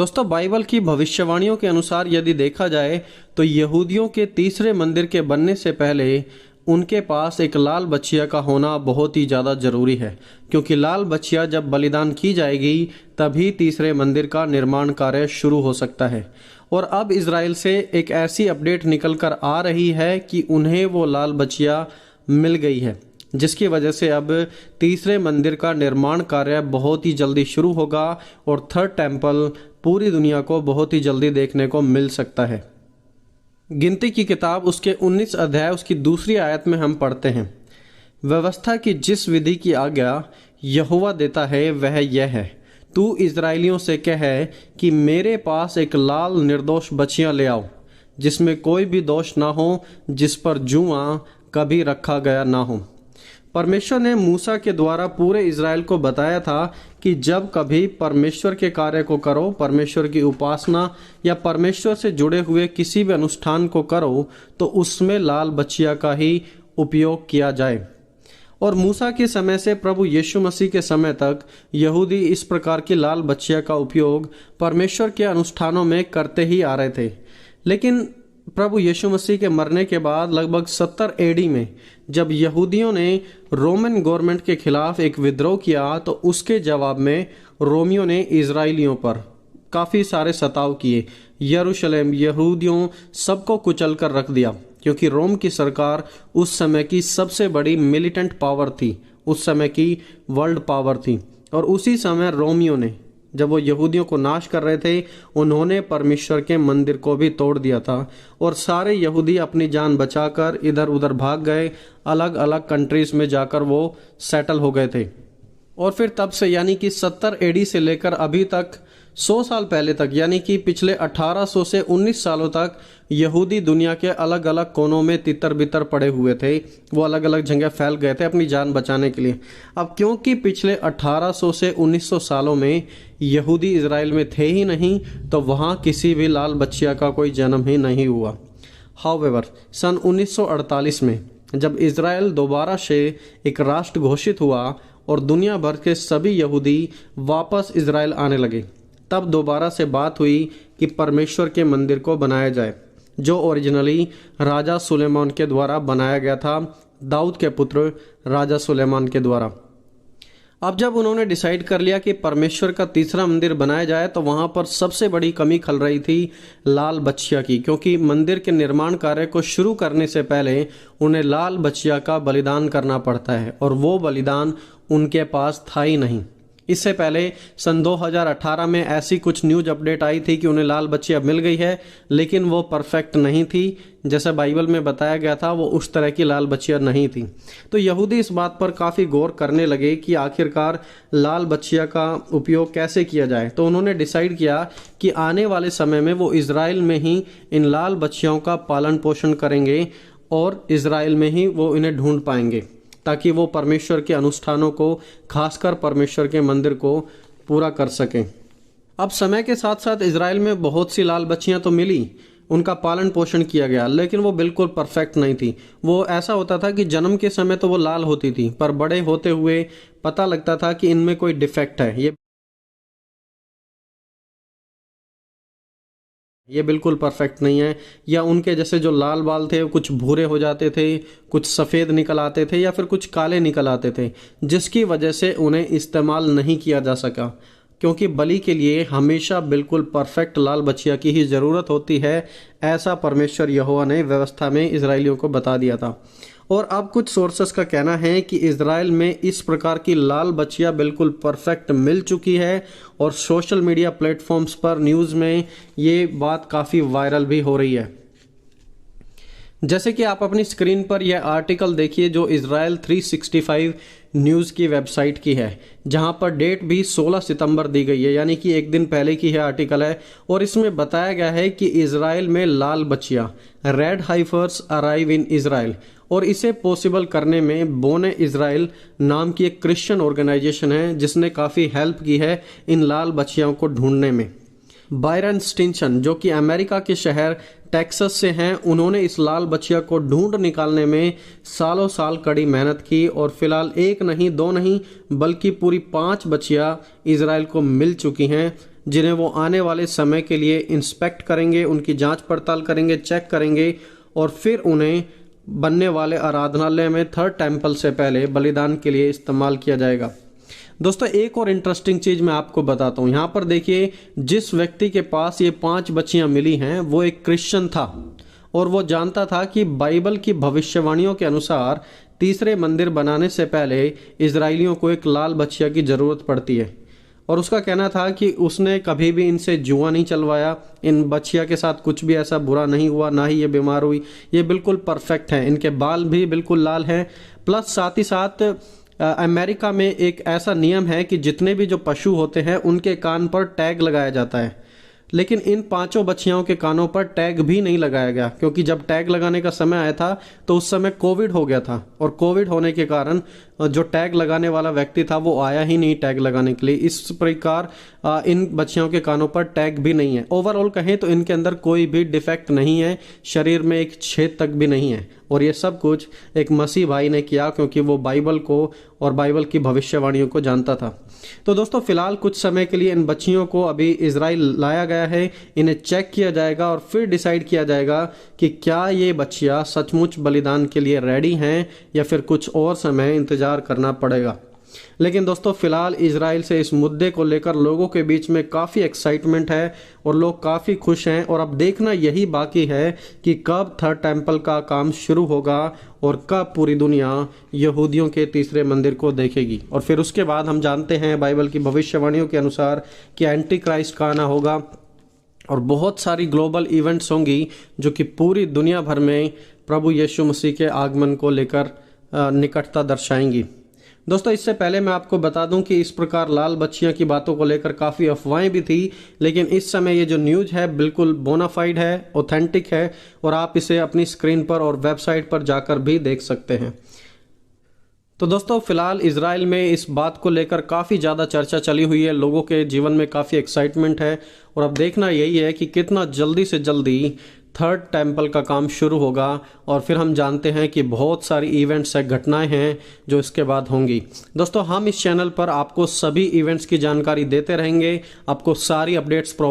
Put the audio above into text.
दोस्तों, बाइबल की भविष्यवाणियों के अनुसार यदि देखा जाए तो यहूदियों के तीसरे मंदिर के बनने से पहले उनके पास एक लाल बछिया का होना बहुत ही ज़्यादा ज़रूरी है, क्योंकि लाल बछिया जब बलिदान की जाएगी तभी तीसरे मंदिर का निर्माण कार्य शुरू हो सकता है। और अब इज़राइल से एक ऐसी अपडेट निकल कर आ रही है कि उन्हें वो लाल बछिया मिल गई है, जिसकी वजह से अब तीसरे मंदिर का निर्माण कार्य बहुत ही जल्दी शुरू होगा और थर्ड टेम्पल पूरी दुनिया को बहुत ही जल्दी देखने को मिल सकता है। गिनती की किताब उसके 19 अध्याय उसकी दूसरी आयत में हम पढ़ते हैं, व्यवस्था की जिस विधि की आज्ञा यहोवा देता है वह यह है, तू इज़राइलियों से कह कि मेरे पास एक लाल निर्दोष बछिया ले आओ, जिसमें कोई भी दोष ना हो, जिस पर जुआ कभी रखा गया ना हो। परमेश्वर ने मूसा के द्वारा पूरे इज़राइल को बताया था कि जब कभी परमेश्वर के कार्य को करो, परमेश्वर की उपासना या परमेश्वर से जुड़े हुए किसी भी अनुष्ठान को करो, तो उसमें लाल बछिया का ही उपयोग किया जाए। और मूसा के समय से प्रभु यीशु मसीह के समय तक यहूदी इस प्रकार की लाल बछिया का उपयोग परमेश्वर के अनुष्ठानों में करते ही आ रहे थे। लेकिन प्रभु यीशु मसीह के मरने के बाद लगभग 70 एडी में जब यहूदियों ने रोमन गवर्नमेंट के खिलाफ एक विद्रोह किया, तो उसके जवाब में रोमियों ने इजराइलियों पर काफ़ी सारे सताव किए। यरूशलेम, यहूदियों सबको कुचल कर रख दिया, क्योंकि रोम की सरकार उस समय की सबसे बड़ी मिलिटेंट पावर थी, उस समय की वर्ल्ड पावर थी। और उसी समय रोमियों ने, जब वो यहूदियों को नाश कर रहे थे, उन्होंने परमेश्वर के मंदिर को भी तोड़ दिया था और सारे यहूदी अपनी जान बचाकर इधर उधर भाग गए, अलग अलग कंट्रीज में जाकर वो सेटल हो गए थे। और फिर तब से यानी कि 70 एडी से लेकर अभी तक 100 साल पहले तक, यानी कि पिछले 1800 से 19 सालों तक यहूदी दुनिया के अलग अलग कोनों में तितर बितर पड़े हुए थे। वो अलग अलग जगह फैल गए थे अपनी जान बचाने के लिए। अब क्योंकि पिछले 1800 से 1900 सालों में यहूदी इज़राइल में थे ही नहीं, तो वहाँ किसी भी लाल बछिया का कोई जन्म ही नहीं हुआ। हाउएवर सन 1948 में जब इज़राइल दोबारा से एक राष्ट्र घोषित हुआ और दुनिया भर के सभी यहूदी वापस इज़राइल आने लगे, तब दोबारा से बात हुई कि परमेश्वर के मंदिर को बनाया जाए, जो ओरिजिनली राजा सुलेमान के द्वारा बनाया गया था, दाऊद के पुत्र राजा सुलेमान के द्वारा। अब जब उन्होंने डिसाइड कर लिया कि परमेश्वर का तीसरा मंदिर बनाया जाए, तो वहाँ पर सबसे बड़ी कमी खल रही थी लाल बछिया की, क्योंकि मंदिर के निर्माण कार्य को शुरू करने से पहले उन्हें लाल बछिया का बलिदान करना पड़ता है, और वो बलिदान उनके पास था ही नहीं। इससे पहले सन 2018 में ऐसी कुछ न्यूज अपडेट आई थी कि उन्हें लाल बछिया मिल गई है, लेकिन वो परफेक्ट नहीं थी। जैसा बाइबल में बताया गया था, वो उस तरह की लाल बछिया नहीं थी। तो यहूदी इस बात पर काफ़ी गौर करने लगे कि आखिरकार लाल बछिया का उपयोग कैसे किया जाए। तो उन्होंने डिसाइड किया कि आने वाले समय में वो इज़राइल में ही इन लाल बछियाओं का पालन पोषण करेंगे और इज़राइल में ही वो इन्हें ढूंढ पाएंगे, ताकि वो परमेश्वर के अनुष्ठानों को, खासकर परमेश्वर के मंदिर को पूरा कर सकें। अब समय के साथ साथ इज़राइल में बहुत सी लाल बछियाँ तो मिली, उनका पालन पोषण किया गया, लेकिन वो बिल्कुल परफेक्ट नहीं थी। वो ऐसा होता था कि जन्म के समय तो वो लाल होती थी, पर बड़े होते हुए पता लगता था कि इनमें कोई डिफेक्ट है, ये बिल्कुल परफेक्ट नहीं है, या उनके जैसे जो लाल बाल थे वो कुछ भूरे हो जाते थे, कुछ सफ़ेद निकल आते थे, या फिर कुछ काले निकल आते थे, जिसकी वजह से उन्हें इस्तेमाल नहीं किया जा सका। क्योंकि बलि के लिए हमेशा बिल्कुल परफेक्ट लाल बछिया की ही ज़रूरत होती है, ऐसा परमेश्वर यहोवा ने व्यवस्था में इजरायलियों को बता दिया था। और अब कुछ सोर्सेस का कहना है कि इज़राइल में इस प्रकार की लाल बछिया बिल्कुल परफेक्ट मिल चुकी है, और सोशल मीडिया प्लेटफॉर्म्स पर, न्यूज़ में ये बात काफ़ी वायरल भी हो रही है। जैसे कि आप अपनी स्क्रीन पर यह आर्टिकल देखिए, जो इज़राइल 365 न्यूज़ की वेबसाइट की है, जहां पर डेट भी 16 सितंबर दी गई है, यानी कि एक दिन पहले की यह आर्टिकल है। और इसमें बताया गया है कि इज़राइल में लाल बछिया, रेड हाइफर्स अराइव इन इज़राइल, और इसे पॉसिबल करने में बोने इज़राइल नाम की एक क्रिश्चियन ऑर्गेनाइजेशन है, जिसने काफ़ी हेल्प की है इन लाल बछियाओं को ढूंढने में। बायरन स्टिनसन, जो कि अमेरिका के शहर टेक्सास से हैं, उन्होंने इस लाल बछिया को ढूंढ निकालने में सालों साल कड़ी मेहनत की, और फिलहाल एक नहीं, दो नहीं, बल्कि पूरी 5 बछिया इज़राइल को मिल चुकी हैं, जिन्हें वो आने वाले समय के लिए इंस्पेक्ट करेंगे, उनकी जांच पड़ताल करेंगे, चेक करेंगे और फिर उन्हें बनने वाले आराधनालय में थर्ड टेम्पल से पहले बलिदान के लिए इस्तेमाल किया जाएगा। दोस्तों एक और इंटरेस्टिंग चीज मैं आपको बताता हूँ। यहाँ पर देखिए, जिस व्यक्ति के पास ये 5 बच्चियां मिली हैं वो एक क्रिश्चियन था और वो जानता था कि बाइबल की भविष्यवाणियों के अनुसार तीसरे मंदिर बनाने से पहले इजरायलियों को एक लाल बच्चिया की जरूरत पड़ती है। और उसका कहना था कि उसने कभी भी इनसे जुआ नहीं चलवाया, इन बच्चिया के साथ कुछ भी ऐसा बुरा नहीं हुआ, ना ही ये बीमार हुई, ये बिल्कुल परफेक्ट है, इनके बाल भी बिल्कुल लाल हैं। प्लस साथ ही साथ अमेरिका में एक ऐसा नियम है कि जितने भी जो पशु होते हैं उनके कान पर टैग लगाया जाता है, लेकिन इन 5 बच्चियों के कानों पर टैग भी नहीं लगाया गया, क्योंकि जब टैग लगाने का समय आया था तो उस समय कोविड हो गया था और कोविड होने के कारण जो टैग लगाने वाला व्यक्ति था वो आया ही नहीं टैग लगाने के लिए। इस प्रकार इन बच्चियों के कानों पर टैग भी नहीं है। ओवरऑल कहें तो इनके अंदर कोई भी डिफेक्ट नहीं है, शरीर में एक छेद तक भी नहीं है, और ये सब कुछ एक मसीह भाई ने किया क्योंकि वो बाइबल को और बाइबल की भविष्यवाणियों को जानता था। तो दोस्तों फिलहाल कुछ समय के लिए इन बच्चियों को अभी इजराइल लाया गया है, इन्हें चेक किया जाएगा और फिर डिसाइड किया जाएगा कि क्या ये बच्चियां सचमुच बलिदान के लिए रेडी हैं या फिर कुछ और समय इंतजार करना पड़ेगा। लेकिन दोस्तों फिलहाल इजराइल से इस मुद्दे को लेकर लोगों के बीच में काफ़ी एक्साइटमेंट है और लोग काफ़ी खुश हैं, और अब देखना यही बाकी है कि कब थर्ड टेम्पल का काम शुरू होगा और कब पूरी दुनिया यहूदियों के तीसरे मंदिर को देखेगी। और फिर उसके बाद हम जानते हैं बाइबल की भविष्यवाणियों के अनुसार कि एंटी क्राइस्ट का आना होगा और बहुत सारी ग्लोबल इवेंट्स होंगी जो कि पूरी दुनिया भर में प्रभु यीशु मसीह के आगमन को लेकर निकटता दर्शाएंगी। दोस्तों इससे पहले मैं आपको बता दूं कि इस प्रकार लाल बच्चियों की बातों को लेकर काफ़ी अफवाहें भी थी, लेकिन इस समय ये जो न्यूज़ है बिल्कुल बोनाफाइड है, ऑथेंटिक है, और आप इसे अपनी स्क्रीन पर और वेबसाइट पर जाकर भी देख सकते हैं। तो दोस्तों फिलहाल इजराइल में इस बात को लेकर काफ़ी ज़्यादा चर्चा चली हुई है, लोगों के जीवन में काफ़ी एक्साइटमेंट है, और अब देखना यही है कि कितना जल्दी से जल्दी थर्ड टेम्पल का काम शुरू होगा। और फिर हम जानते हैं कि बहुत सारी इवेंट्स है, घटनाएं हैं जो इसके बाद होंगी। दोस्तों हम इस चैनल पर आपको सभी इवेंट्स की जानकारी देते रहेंगे, आपको सारी अपडेट्स प्रोवाइड